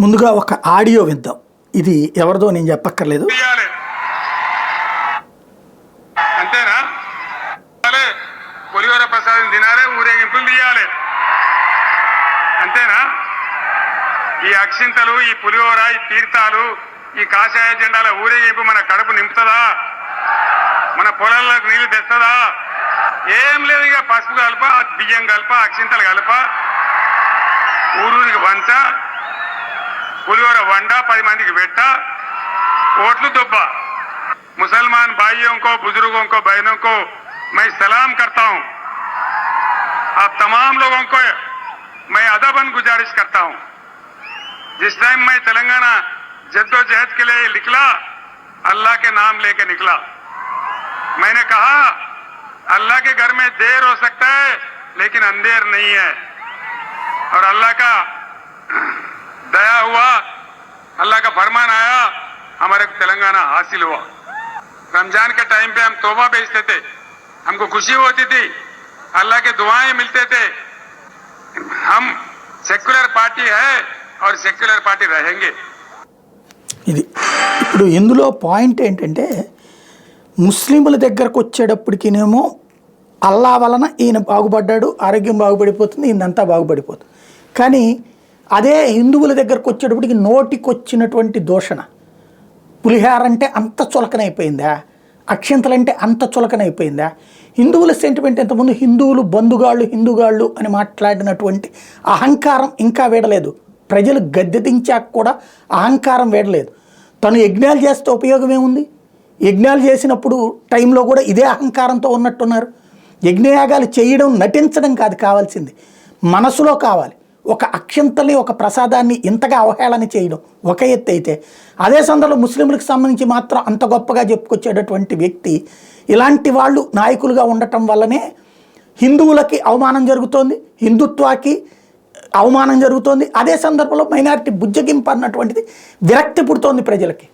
ముందుగా ఒక ఆడియో విద్దాం. ఇది ఎవరిదో నేను చెప్పక్కర్లేదు. అంతేనా? పులిహోర ప్రసాదం తినాలి, ఊరేగింపులు తీయాలి. అంతేనా? ఈ అక్షింతలు, ఈ పులిహోర, ఈ తీర్థాలు, ఈ కాషాయ జెండాల ఊరేగింపు మన కడుపు నింపుతుందా? మన పొలాలకు నీళ్లు తెస్తుందా? ఏం లేదు. ఇక పసుపు కలప, బియ్యం కలప, అక్షింతలు కలప, ఊరూరికి వంచ, पुलिहोरा वंडा 10 मंदी की बेटा ओटलू दुब्बा। मुसलमान भाइयों को, बुजुर्गों को, बहनों को मैं सलाम करता हूं। आप तमाम लोगों को मैं अदबन गुजारिश करता हूं। जिस टाइम मैं तेलंगाना जद्दोजहद के लिए निकला, अल्लाह के नाम लेके निकला। मैंने कहा अल्लाह के घर में देर हो सकता है लेकिन अंधेर नहीं है, और अल्लाह का दया हुआ, अल्लाह का फरमान आया, हमारे तेलंगाना हासिल हुआ। रमजान के टाइम पे हम तौबा भेजते थे, हमको खुशी होती थी, अल्लाह के दुआएं मिलते थे। हम सेक्युलर पार्टी है और सेक्युलर पार्टी रहेंगे। ఇది ఇప్పుడు ఇందులో పాయింట్ ఏంటంటే ముస్లింల దగ్గరకు వచ్చేటప్పటికినేమో అల్లా వలన ఈయన బాగుపడ్డాడు, ఆరోగ్యం బాగుపడిపోతుంది, ఈయనంతా బాగుపడిపోతుంది. కానీ అదే హిందువుల దగ్గరకు వచ్చేటప్పటికి నోటికొచ్చినటువంటి దూషణ, పులిహార అంటే అంత చులకనైపోయిందా, అక్షింతలంటే అంత చులకనైపోయిందా, హిందువుల సెంటిమెంట్ ఇంతకుముందు హిందువులు హిందుగాళ్ళు అని మాట్లాడినటువంటి అహంకారం ఇంకా వీడలేదు. ప్రజలు గద్దెదించాక కూడా అహంకారం వీడలేదు. తను యజ్ఞాలు చేస్తే ఉపయోగం ఏముంది? యజ్ఞాలు చేసినప్పుడు టైంలో కూడా ఇదే అహంకారంతో ఉన్నట్టున్నారు. యజ్ఞయాగాలు చేయడం, నటించడం కాదు కావాల్సింది, మనసులో కావాలి. ఒక అక్షంతల్ని, ఒక ప్రసాదాన్ని ఇంతగా అవహేళన చేయడం ఒక ఎత్తు అయితే, అదే సందర్భంలో ముస్లింలకు సంబంధించి మాత్రం అంత గొప్పగా చెప్పుకొచ్చేటటువంటి వ్యక్తి ఇలాంటి వాళ్ళు నాయకులుగా ఉండటం వల్లనే హిందువులకి అవమానం జరుగుతోంది, హిందుత్వాకి అవమానం జరుగుతోంది. అదే సందర్భంలో మైనారిటీ బుజ్జగింపు అన్నటువంటిది విరక్తి పుడుతోంది ప్రజలకి.